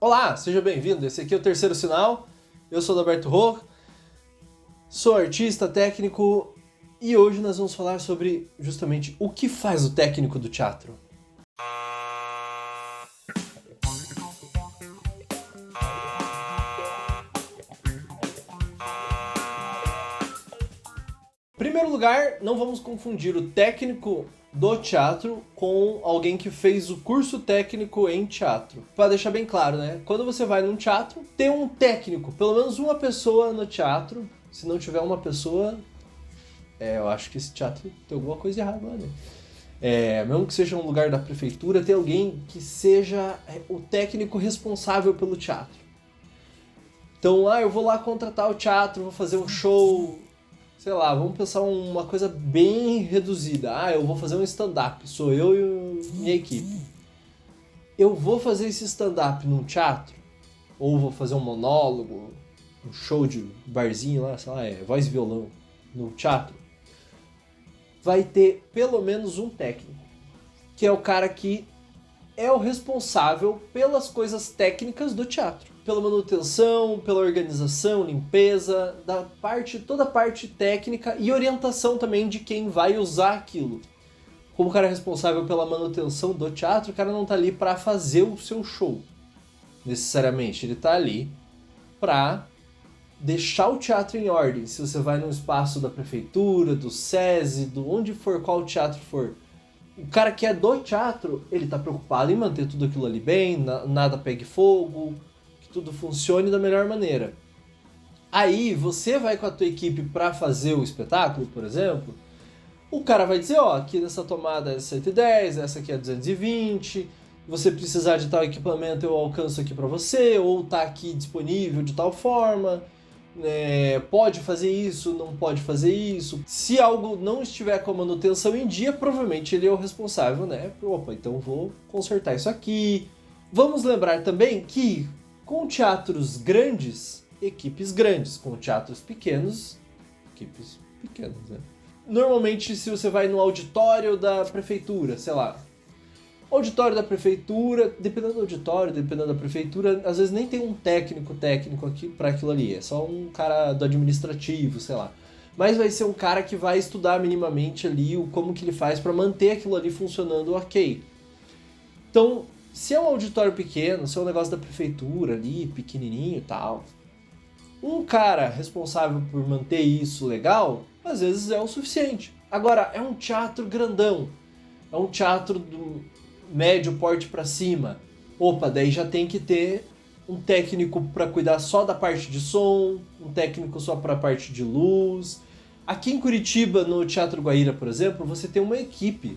Olá, seja bem-vindo. Esse aqui é o Terceiro Sinal. Eu sou o Alberto Rô, sou artista, técnico e hoje nós vamos falar sobre justamente o que faz o técnico do teatro. Em primeiro lugar, não vamos confundir o técnico do teatro com alguém que fez o curso técnico em teatro. Para deixar bem claro, né? Quando você vai num teatro, tem um técnico, pelo menos uma pessoa no teatro. Se não tiver uma pessoa, eu acho que esse teatro tem alguma coisa errada lá, né? Mesmo que seja um lugar da prefeitura, tem alguém que seja o técnico responsável pelo teatro. Então, eu vou lá contratar o teatro, vou fazer um show, sei lá, vamos pensar uma coisa bem reduzida. Eu vou fazer um stand-up, sou eu e minha equipe. Eu vou fazer esse stand-up num teatro? Ou vou fazer um monólogo, um show de barzinho lá, sei lá, voz e violão no teatro? Vai ter pelo menos um técnico, que é o cara que é o responsável pelas coisas técnicas do teatro. Pela manutenção, pela organização, limpeza, toda a parte técnica e orientação também de quem vai usar aquilo. Como o cara é responsável pela manutenção do teatro, o cara não tá ali para fazer o seu show, necessariamente. Ele tá ali para deixar o teatro em ordem. Se você vai num espaço da prefeitura, do SESI, do onde for, qual teatro for, o cara que é do teatro, ele tá preocupado em manter tudo aquilo ali bem, nada pegue fogo, que tudo funcione da melhor maneira. Aí, você vai com a tua equipe para fazer o espetáculo, por exemplo, o cara vai dizer, aqui nessa tomada é 110, essa aqui é 220, você precisar de tal equipamento eu alcanço aqui para você, ou tá aqui disponível de tal forma, pode fazer isso, não pode fazer isso. Se algo não estiver com a manutenção em dia, provavelmente ele é o responsável, né? Então vou consertar isso aqui. Vamos lembrar também que com teatros grandes, equipes grandes, com teatros pequenos, equipes pequenas, né? Normalmente, se você vai no auditório da prefeitura, sei lá, auditório da prefeitura, dependendo do auditório, dependendo da prefeitura, às vezes nem tem um técnico aqui para aquilo ali, é só um cara do administrativo, sei lá. Mas vai ser um cara que vai estudar minimamente ali como que ele faz para manter aquilo ali funcionando ok. Então, se é um auditório pequeno, se é um negócio da prefeitura ali, pequenininho e tal, um cara responsável por manter isso legal, às vezes é o suficiente. Agora, é um teatro grandão, é um teatro do médio porte para cima. Daí já tem que ter um técnico para cuidar só da parte de som, um técnico só para a parte de luz. Aqui em Curitiba, no Teatro Guaíra, por exemplo, você tem uma equipe.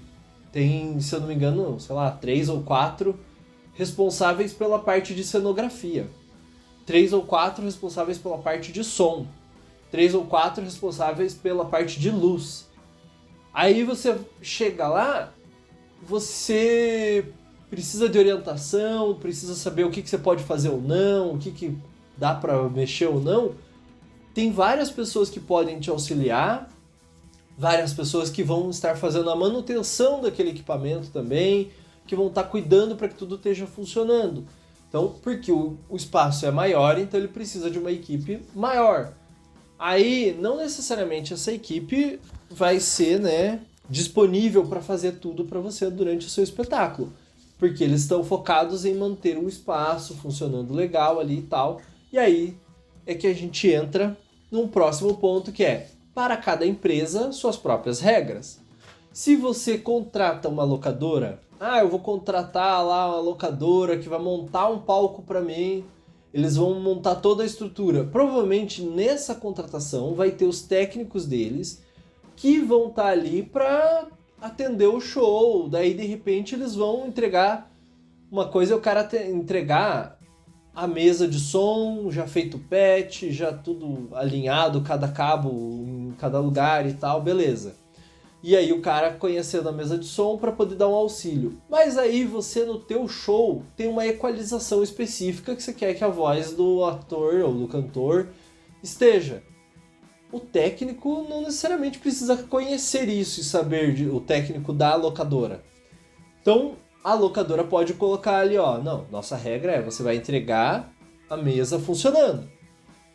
Tem, se eu não me engano, sei lá, 3 ou 4 responsáveis pela parte de cenografia. 3 ou 4 responsáveis pela parte de som. 3 ou 4 responsáveis pela parte de luz. Aí você chega lá, você precisa de orientação, precisa saber o que você pode fazer ou não, o que dá para mexer ou não. Tem várias pessoas que podem te auxiliar, várias pessoas que vão estar fazendo a manutenção daquele equipamento também, que vão estar cuidando para que tudo esteja funcionando. Então, porque o espaço é maior, então ele precisa de uma equipe maior. Aí, não necessariamente essa equipe vai ser, disponível para fazer tudo para você durante o seu espetáculo, porque eles estão focados em manter o espaço funcionando legal ali e tal. E aí é que a gente entra num próximo ponto, que é, para cada empresa, suas próprias regras. Se você contrata uma locadora, eu vou contratar lá uma locadora que vai montar um palco para mim, eles vão montar toda a estrutura. Provavelmente nessa contratação vai ter os técnicos deles que vão estar ali para atender o show. Daí de repente eles vão entregar uma coisa, é o cara entregar a mesa de som já feito patch, já tudo alinhado, cada cabo em cada lugar e tal, beleza. E aí o cara conhecendo a mesa de som para poder dar um auxílio. Mas aí você no teu show tem uma equalização específica que você quer que a voz do ator ou do cantor esteja. O técnico não necessariamente precisa conhecer isso e saber o técnico da locadora. Então, a locadora pode colocar ali, ó, não, nossa regra é você vai entregar a mesa funcionando.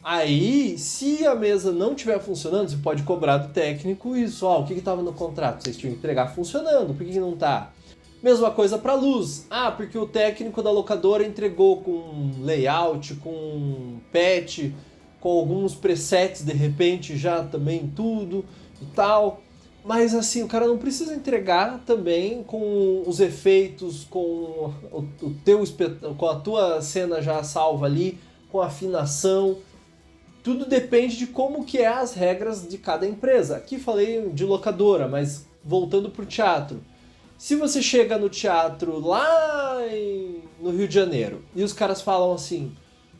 Aí, se a mesa não estiver funcionando, você pode cobrar do técnico isso, ó, o que estava no contrato? Vocês tinham que entregar funcionando, por que não tá? Mesma coisa para luz. Ah, porque o técnico da locadora entregou com layout, com patch, com alguns presets de repente já também tudo e tal. Mas assim, o cara não precisa entregar também com os efeitos, com com a tua cena já salva ali, com a afinação. Tudo depende de como que é as regras de cada empresa. Aqui falei de locadora, mas voltando pro teatro. Se você chega no teatro no Rio de Janeiro e os caras falam assim,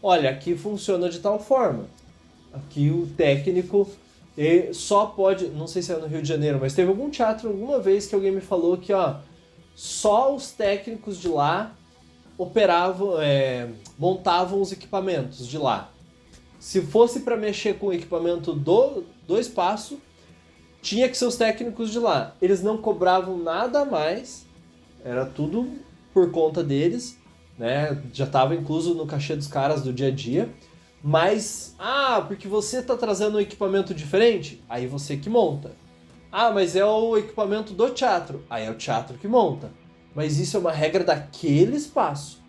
olha, aqui funciona de tal forma. Aqui o técnico só pode, não sei se é no Rio de Janeiro, mas teve algum teatro alguma vez que alguém me falou que ó, só os técnicos de lá operavam, montavam os equipamentos de lá. Se fosse para mexer com o equipamento do espaço, tinha que ser os técnicos de lá. Eles não cobravam nada a mais, era tudo por conta deles, né? Já estava incluso no cachê dos caras do dia a dia. Mas, porque você está trazendo um equipamento diferente, aí você que monta. Ah, mas é o equipamento do teatro, aí é o teatro que monta. Mas isso é uma regra daquele espaço.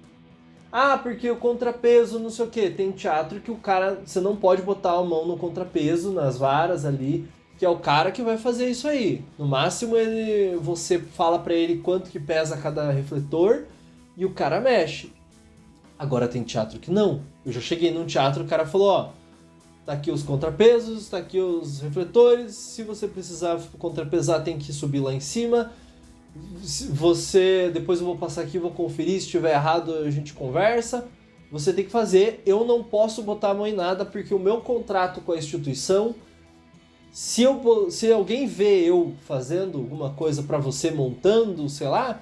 Ah, porque o contrapeso, não sei o que. Tem teatro que o cara, você não pode botar a mão no contrapeso, nas varas ali, que é o cara que vai fazer isso aí. No máximo, você fala pra ele quanto que pesa cada refletor e o cara mexe. Agora tem teatro que não. Eu já cheguei num teatro, o cara falou, ó, tá aqui os contrapesos, tá aqui os refletores, se você precisar contrapesar tem que subir lá em cima. Depois eu vou passar aqui, vou conferir, se estiver errado a gente conversa. Você tem que fazer, eu não posso botar a mão em nada porque o meu contrato com a instituição, se alguém vê eu fazendo alguma coisa para você montando, sei lá,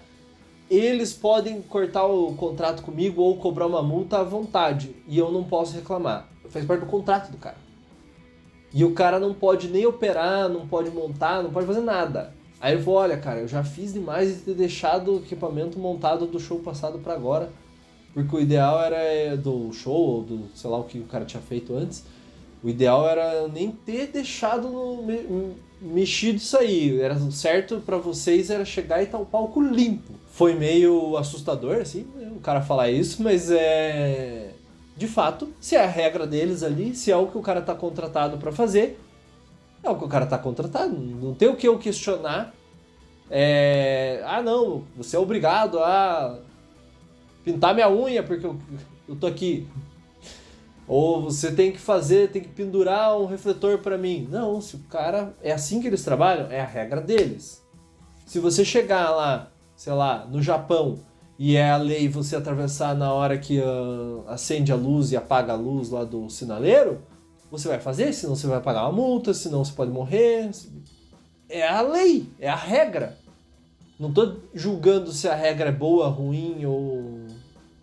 eles podem cortar o contrato comigo ou cobrar uma multa à vontade e eu não posso reclamar. Faz parte do contrato do cara. E o cara não pode nem operar, não pode montar, não pode fazer nada. Aí ele falou, olha cara, eu já fiz demais de ter deixado o equipamento montado do show passado para agora, porque o ideal era do show, ou do sei lá o que o cara tinha feito antes, o ideal era nem ter deixado mexido isso aí, era certo para vocês era chegar e tá o palco limpo. Foi meio assustador, assim, o cara falar isso, mas de fato, se é a regra deles ali, se é o que o cara tá contratado para fazer, é o que o cara tá contratado, não tem o que eu questionar. Não, você é obrigado a pintar minha unha porque eu tô aqui. Ou você tem que pendurar um refletor para mim. Não, se o cara... É assim que eles trabalham, é a regra deles. Se você chegar lá, sei lá, no Japão, e é a lei você atravessar na hora que acende a luz e apaga a luz lá do sinaleiro, você vai fazer, senão você vai pagar uma multa, senão você pode morrer. É a lei, é a regra. Não tô julgando se a regra é boa, ruim ou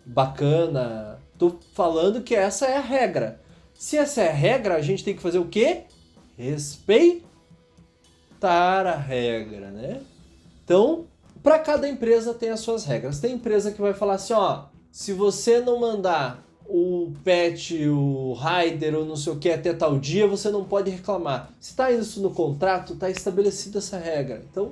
bacana. Tô falando que essa é a regra. Se essa é a regra, a gente tem que fazer o quê? Respeitar a regra, né? Então, para cada empresa tem as suas regras. Tem empresa que vai falar assim, ó, se você não mandar o patch, o rider ou não sei o que até tal dia, você não pode reclamar. Se tá isso no contrato, tá estabelecida essa regra. Então,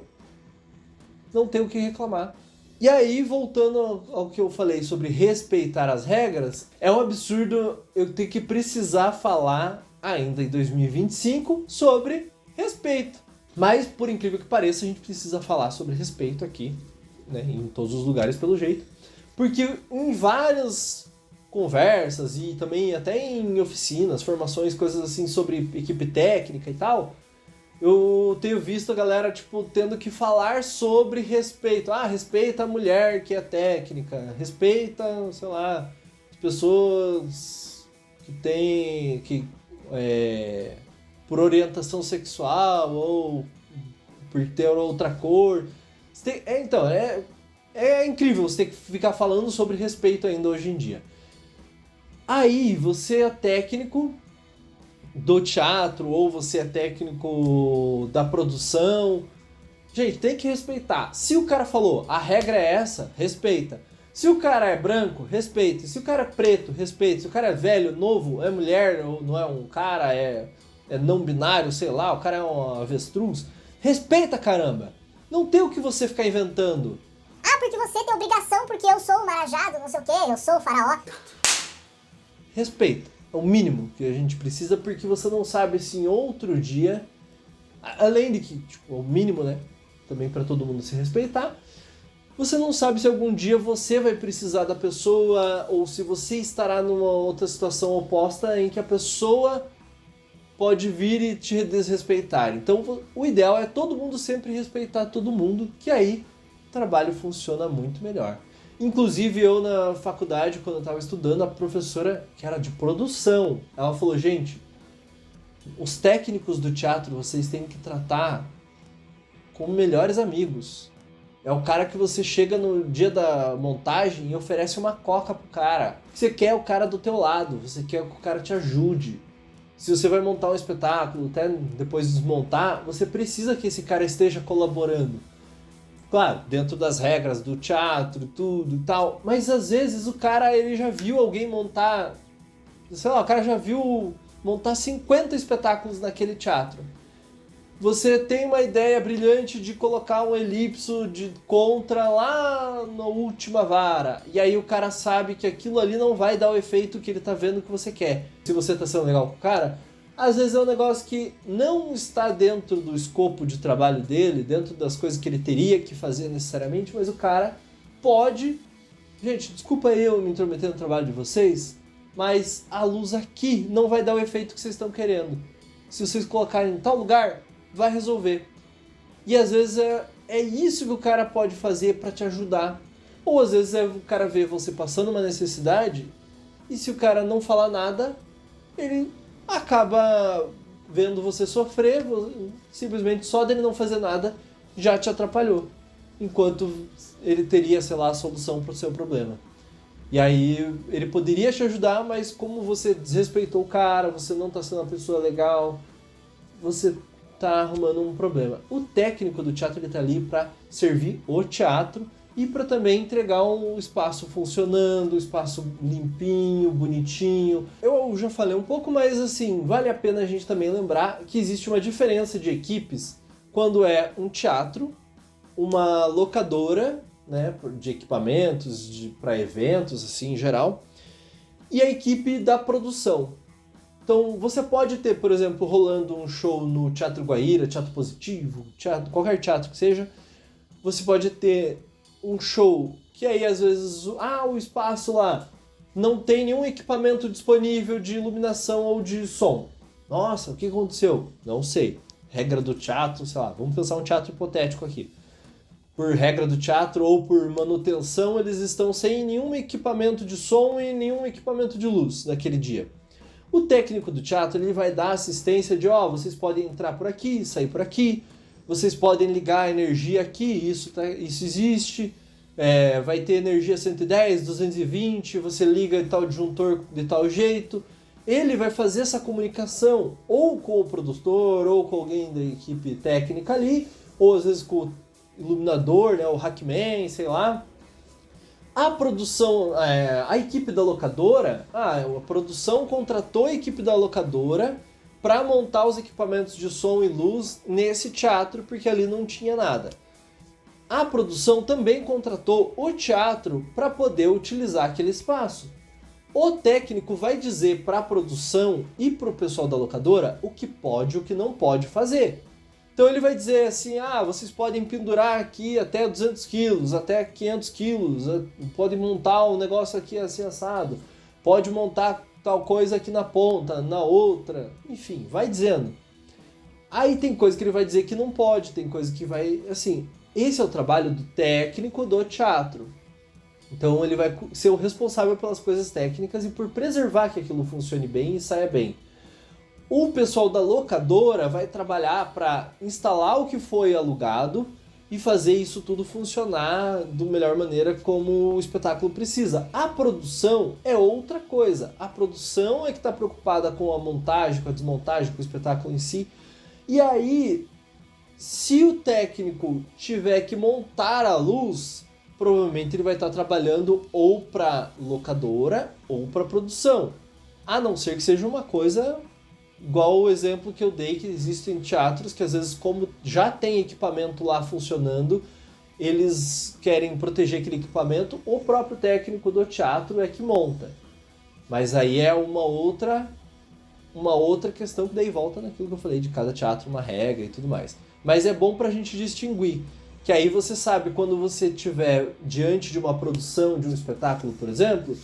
não tem o que reclamar. E aí, voltando ao que eu falei sobre respeitar as regras, é um absurdo eu ter que precisar falar, ainda em 2025, sobre respeito. Mas, por incrível que pareça, a gente precisa falar sobre respeito aqui, né, em todos os lugares, pelo jeito. Porque em várias conversas e também até em oficinas, formações, coisas assim sobre equipe técnica e tal, eu tenho visto a galera, tipo, tendo que falar sobre respeito. Respeita a mulher que é técnica, respeita, sei lá, as pessoas por orientação sexual ou por ter outra cor. É incrível você ter que ficar falando sobre respeito ainda hoje em dia. Aí, você é técnico do teatro ou você é técnico da produção Gente, tem que respeitar. Se o cara falou, a regra é essa, respeita. Se o cara é branco, respeita. Se o cara é preto, respeita. Se o cara é velho, novo, é mulher, ou não é um cara, é não binário, sei lá, o cara é um avestruz, respeita, caramba. Não tem o que você ficar inventando. Ah, porque você tem obrigação, porque eu sou o marajado, não sei o quê, eu sou o faraó. Respeita. É o mínimo que a gente precisa, porque você não sabe se em outro dia, além de que, tipo, é o mínimo, né? Também para todo mundo se respeitar, você não sabe se algum dia você vai precisar da pessoa ou se você estará numa outra situação oposta em que a pessoa pode vir e te desrespeitar. Então, o ideal é todo mundo sempre respeitar todo mundo, que aí o trabalho funciona muito melhor. Inclusive, eu na faculdade, quando eu estava estudando, a professora, que era de produção, ela falou, gente, os técnicos do teatro vocês têm que tratar como melhores amigos. É o cara que você chega no dia da montagem e oferece uma coca pro cara. Você quer o cara do teu lado, você quer que o cara te ajude. Se você vai montar um espetáculo, até depois desmontar, você precisa que esse cara esteja colaborando. Claro, dentro das regras do teatro, tudo e tal. Mas às vezes o cara ele já viu alguém montar... Sei lá, o cara já viu montar 50 espetáculos naquele teatro. Você tem uma ideia brilhante de colocar um elipso de contra lá na última vara. E aí o cara sabe que aquilo ali não vai dar o efeito que ele tá vendo que você quer. Se você tá sendo legal com o cara, às vezes é um negócio que não está dentro do escopo de trabalho dele, dentro das coisas que ele teria que fazer necessariamente, mas o cara pode... Gente, desculpa eu me intrometer no trabalho de vocês, mas a luz aqui não vai dar o efeito que vocês estão querendo. Se vocês colocarem em tal lugar, vai resolver. E às vezes é isso que o cara pode fazer para te ajudar. Ou às vezes o cara vê você passando uma necessidade e se o cara não falar nada, ele acaba vendo você sofrer, simplesmente só dele não fazer nada já te atrapalhou. Enquanto ele teria, sei lá, a solução para o seu problema. E aí ele poderia te ajudar, mas como você desrespeitou o cara, você não está sendo uma pessoa legal, você tá arrumando um problema. O técnico do teatro ele tá ali para servir o teatro e para também entregar um espaço funcionando, um espaço limpinho, bonitinho. Eu já falei um pouco, mas assim, vale a pena a gente também lembrar que existe uma diferença de equipes quando é um teatro, uma locadora, né, de equipamentos, para eventos assim em geral, e a equipe da produção. Então, você pode ter, por exemplo, rolando um show no Teatro Guaíra, Teatro Positivo, qualquer teatro que seja, você pode ter um show que aí, às vezes, o espaço lá não tem nenhum equipamento disponível de iluminação ou de som. Nossa, o que aconteceu? Não sei. Regra do teatro, sei lá, vamos pensar um teatro hipotético aqui. Por regra do teatro ou por manutenção, eles estão sem nenhum equipamento de som e nenhum equipamento de luz naquele dia. O técnico do teatro ele vai dar assistência de, vocês podem entrar por aqui, sair por aqui, vocês podem ligar a energia aqui, isso existe, vai ter energia 110, 220, você liga tal disjuntor de tal jeito. Ele vai fazer essa comunicação ou com o produtor, ou com alguém da equipe técnica ali, ou às vezes com o iluminador, né, o hackman, sei lá. A produção, a equipe da locadora, a produção contratou a equipe da locadora para montar os equipamentos de som e luz nesse teatro, porque ali não tinha nada. A produção também contratou o teatro para poder utilizar aquele espaço. O técnico vai dizer para a produção e para o pessoal da locadora o que pode e o que não pode fazer. Então ele vai dizer assim, vocês podem pendurar aqui até 200 quilos, até 500 quilos, podem montar um negócio aqui assim assado, pode montar tal coisa aqui na ponta, na outra, enfim, vai dizendo. Aí tem coisa que ele vai dizer que não pode, tem coisa que vai, assim, esse é o trabalho do técnico do teatro. Então ele vai ser o responsável pelas coisas técnicas e por preservar que aquilo funcione bem e saia bem. O pessoal da locadora vai trabalhar para instalar o que foi alugado e fazer isso tudo funcionar da melhor maneira como o espetáculo precisa. A produção é outra coisa. A produção é que está preocupada com a montagem, com a desmontagem, com o espetáculo em si. E aí, Se o técnico tiver que montar a luz, provavelmente ele vai estar trabalhando ou para locadora ou para produção. A não ser que seja uma coisa igual o exemplo que eu dei, que existem teatros que às vezes, como já tem equipamento lá funcionando, eles querem proteger aquele equipamento, o próprio técnico do teatro é que monta. Mas aí é uma outra questão que daí volta naquilo que eu falei, de cada teatro uma regra e tudo mais. Mas é bom pra gente distinguir, que aí você sabe, quando você estiver diante de uma produção de um espetáculo, por exemplo,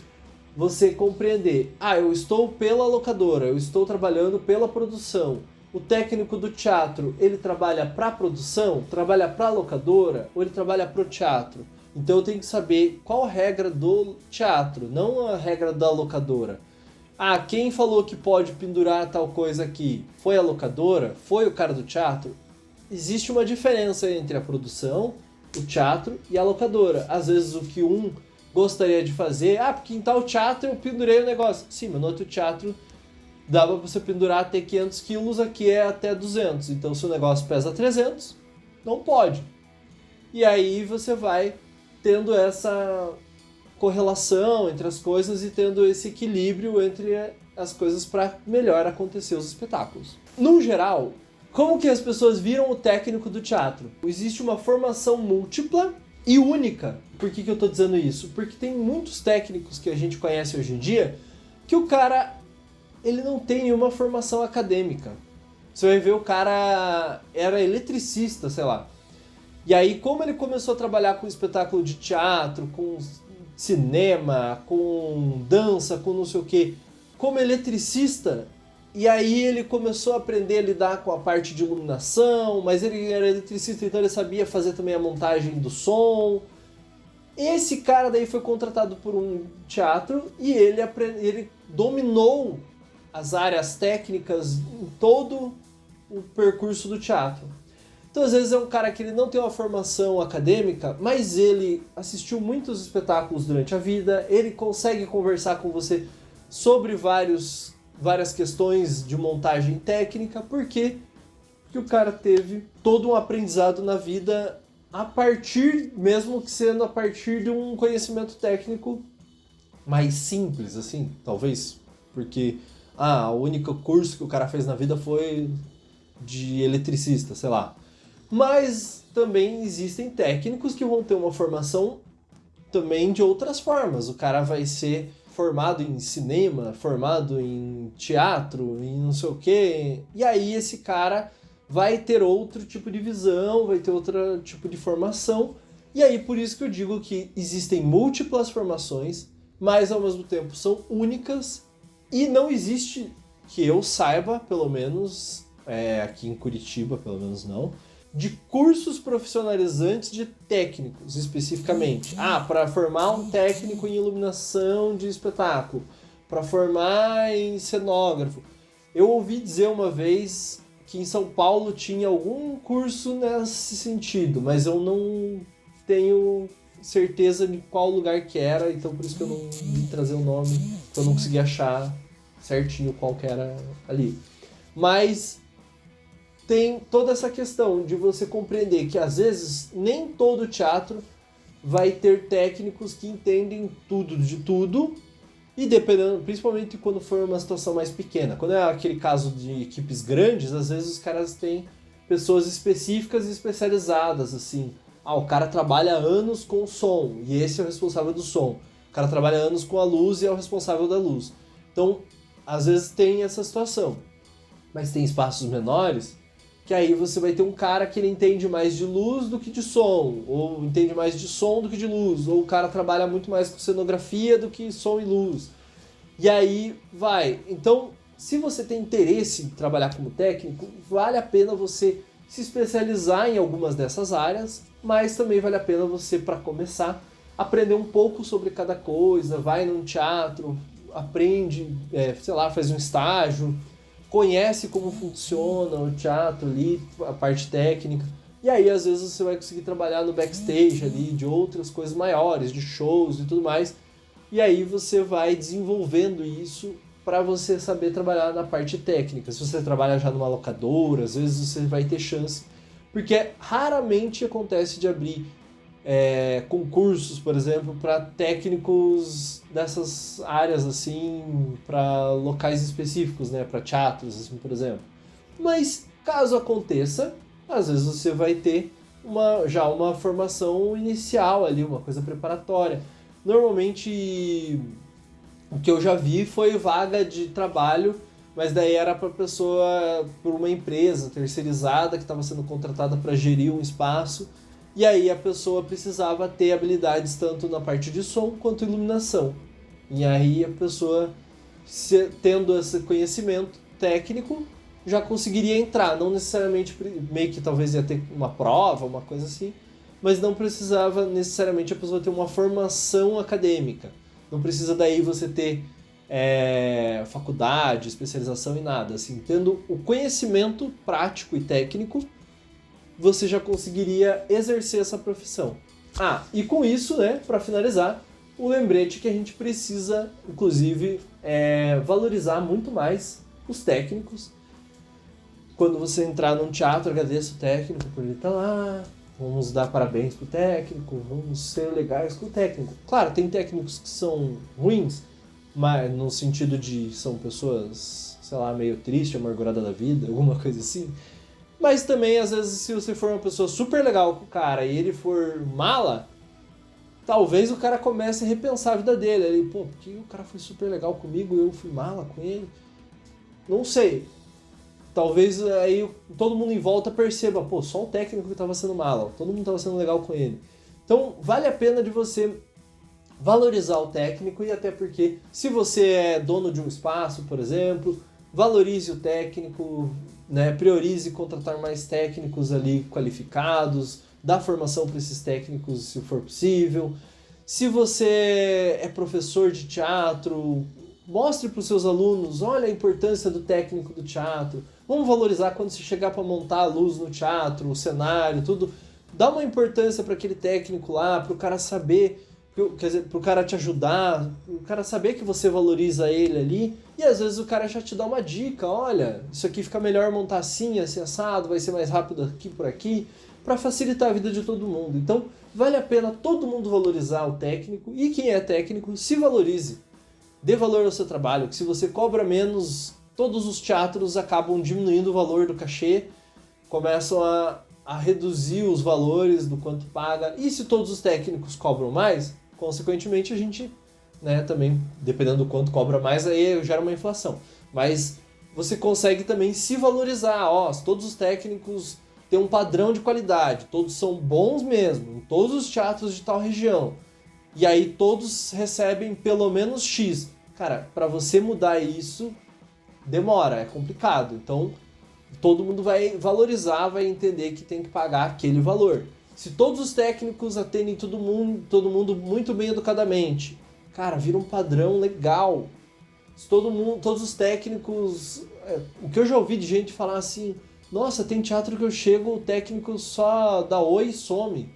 você compreender, eu estou pela locadora, eu estou trabalhando pela produção. O técnico do teatro, ele trabalha para a produção, trabalha para a locadora, ou ele trabalha para o teatro? Então eu tenho que saber qual a regra do teatro, não a regra da locadora. Quem falou que pode pendurar tal coisa aqui? Foi a locadora? Foi o cara do teatro? Existe uma diferença entre a produção, o teatro e a locadora. Às vezes o que um gostaria de fazer, porque em tal teatro eu pendurei o negócio. Sim, mas no outro teatro dava pra você pendurar até 500 quilos, aqui é até 200. Então se o negócio pesa 300, não pode. E aí você vai tendo essa correlação entre as coisas e tendo esse equilíbrio entre as coisas para melhor acontecer os espetáculos. No geral, como que as pessoas viram o técnico do teatro? Existe uma formação múltipla e única. Por que eu estou dizendo isso? Porque tem muitos técnicos que a gente conhece hoje em dia que o cara, ele não tem nenhuma formação acadêmica. Você vai ver, o cara era eletricista, sei lá. E aí, como ele começou a trabalhar com espetáculo de teatro, com cinema, com dança, com não sei o quê, como eletricista, e aí ele começou a aprender a lidar com a parte de iluminação, mas ele era eletricista, então ele sabia fazer também a montagem do som. Esse cara daí foi contratado por um teatro e ele dominou as áreas técnicas em todo o percurso do teatro. Então, às vezes, é um cara que ele não tem uma formação acadêmica, mas ele assistiu muitos espetáculos durante a vida, ele consegue conversar com você sobre várias questões de montagem técnica. Por quê? Porque o cara teve todo um aprendizado na vida mesmo que sendo a partir de um conhecimento técnico mais simples, assim, talvez. Porque, o único curso que o cara fez na vida foi de eletricista, sei lá. Mas também existem técnicos que vão ter uma formação também de outras formas. O cara vai ser formado em cinema, formado em teatro, em não sei o quê. E aí esse cara vai ter outro tipo de visão, vai ter outro tipo de formação. E aí por isso que eu digo que existem múltiplas formações, mas ao mesmo tempo são únicas. E não existe, que eu saiba, pelo menos, aqui em Curitiba, pelo menos não, de cursos profissionalizantes de técnicos, especificamente. Para formar um técnico em iluminação de espetáculo, para formar em cenógrafo. Eu ouvi dizer uma vez que em São Paulo tinha algum curso nesse sentido, mas eu não tenho certeza de qual lugar que era, então por isso que eu não vim trazer o nome, porque eu não consegui achar certinho qual que era ali. Mas tem toda essa questão de você compreender que às vezes nem todo teatro vai ter técnicos que entendem tudo de tudo, e dependendo, principalmente quando for uma situação mais pequena. Quando é aquele caso de equipes grandes, às vezes os caras têm pessoas específicas e especializadas, assim. O cara trabalha anos com som, e esse é o responsável do som. O cara trabalha anos com a luz e é o responsável da luz. Então, às vezes tem essa situação. Mas tem espaços menores que aí você vai ter um cara que ele entende mais de luz do que de som, ou entende mais de som do que de luz, ou o cara trabalha muito mais com cenografia do que som e luz. E aí vai. Então, se você tem interesse em trabalhar como técnico, vale a pena você se especializar em algumas dessas áreas, mas também vale a pena você, para começar, aprender um pouco sobre cada coisa, vai num teatro, aprende, faz um estágio, conhece como funciona o teatro ali, a parte técnica, e aí às vezes você vai conseguir trabalhar no backstage ali de outras coisas maiores, de shows e tudo mais, e aí você vai desenvolvendo isso para você saber trabalhar na parte técnica. Se você trabalha já numa locadora, às vezes você vai ter chance porque raramente acontece de abrir concursos, por exemplo, para técnicos dessas áreas, assim, para locais específicos, né, para teatros, assim, por exemplo. Mas, caso aconteça, às vezes você vai ter já uma formação inicial ali, uma coisa preparatória. Normalmente, o que eu já vi foi vaga de trabalho, mas daí era para pessoa, por uma empresa terceirizada que estava sendo contratada para gerir um espaço, e aí a pessoa precisava ter habilidades tanto na parte de som quanto iluminação. E aí a pessoa, tendo esse conhecimento técnico, já conseguiria entrar. Não necessariamente, meio que talvez ia ter uma prova, uma coisa assim, mas não precisava necessariamente a pessoa ter uma formação acadêmica. Não precisa daí você ter faculdade, especialização e nada. Assim, tendo o conhecimento prático e técnico, você já conseguiria exercer essa profissão. E com isso, né, para finalizar, o lembrete que a gente precisa, inclusive, valorizar muito mais os técnicos. Quando você entrar num teatro, agradeça o técnico por ele estar lá, vamos dar parabéns pro técnico, vamos ser legais com o técnico. Claro, tem técnicos que são ruins, mas no sentido de são pessoas, sei lá, meio triste, amargurada da vida, alguma coisa assim. Mas também, às vezes, se você for uma pessoa super legal com o cara e ele for mala, talvez o cara comece a repensar a vida dele. Ele, porque o cara foi super legal comigo e eu fui mala com ele? Não sei. Talvez aí todo mundo em volta perceba, só o técnico que estava sendo mala, todo mundo estava sendo legal com ele. Então, vale a pena de você valorizar o técnico, e até porque, se você é dono de um espaço, por exemplo, valorize o técnico, né, priorize contratar mais técnicos ali qualificados, dá formação para esses técnicos se for possível. Se você é professor de teatro, mostre para os seus alunos, olha a importância do técnico do teatro. Vamos valorizar quando você chegar para montar a luz no teatro, o cenário, tudo. Dá uma importância para aquele técnico lá, para o cara saber, quer dizer, para o cara te ajudar, o cara saber que você valoriza ele ali. E às vezes o cara já te dá uma dica, olha, isso aqui fica melhor montar assim, assim assado, vai ser mais rápido aqui por aqui, para facilitar a vida de todo mundo. Então, vale a pena todo mundo valorizar o técnico, e quem é técnico, se valorize. Dê valor ao seu trabalho, que se você cobra menos, todos os teatros acabam diminuindo o valor do cachê, começam a reduzir os valores do quanto paga, e se todos os técnicos cobram mais, consequentemente a gente, né, também, dependendo do quanto cobra mais, aí gera uma inflação. Mas você consegue também se valorizar, se todos os técnicos têm um padrão de qualidade, todos são bons mesmo, em todos os teatros de tal região, e aí todos recebem pelo menos X. Cara, para você mudar isso, demora, é complicado. Então, todo mundo vai valorizar, vai entender que tem que pagar aquele valor. Se todos os técnicos atendem todo mundo muito bem educadamente, cara, vira um padrão legal. Se todos os técnicos... o que eu já ouvi de gente falar assim, nossa, tem teatro que eu chego, o técnico só dá oi e some.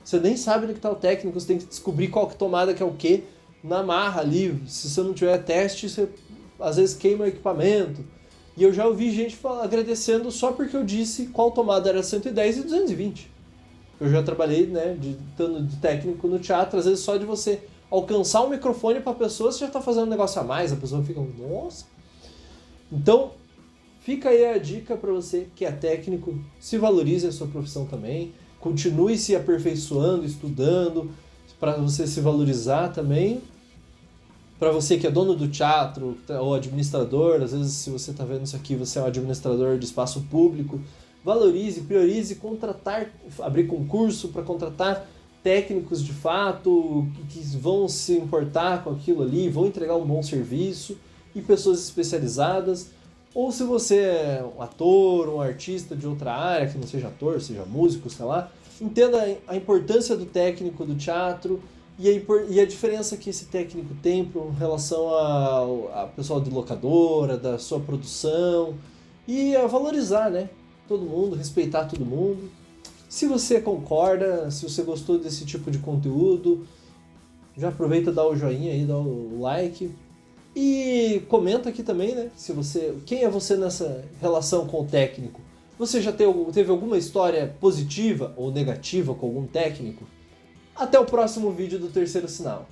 Você nem sabe onde que tá o técnico, você tem que descobrir qual que tomada que é o quê, na marra ali. Se você não tiver teste, você às vezes queima o equipamento. E eu já ouvi gente agradecendo só porque eu disse qual tomada era 110 e 220. Eu já trabalhei, né, de técnico no teatro, às vezes só de você alcançar o microfone para a pessoa, você já tá fazendo um negócio a mais, a pessoa fica, nossa. Então, fica aí a dica para você que é técnico, se valorize a sua profissão também, continue se aperfeiçoando, estudando, para você se valorizar também. Para você que é dono do teatro ou administrador, às vezes se você está vendo isso aqui, você é um administrador de espaço público, valorize, priorize contratar, abrir concurso para contratar técnicos de fato, que vão se importar com aquilo ali, vão entregar um bom serviço, e pessoas especializadas. Ou se você é um ator, um artista de outra área, que não seja ator, seja músico, sei lá, entenda a importância do técnico do teatro e a diferença que esse técnico tem com relação a pessoal de locadora, da sua produção, e a valorizar, né, todo mundo, respeitar todo mundo. Se você concorda, se você gostou desse tipo de conteúdo, já aproveita e dá o joinha aí, dá o like. E comenta aqui também, né? Quem é você nessa relação com o técnico? Você já teve alguma história positiva ou negativa com algum técnico? Até o próximo vídeo do Terceiro Sinal.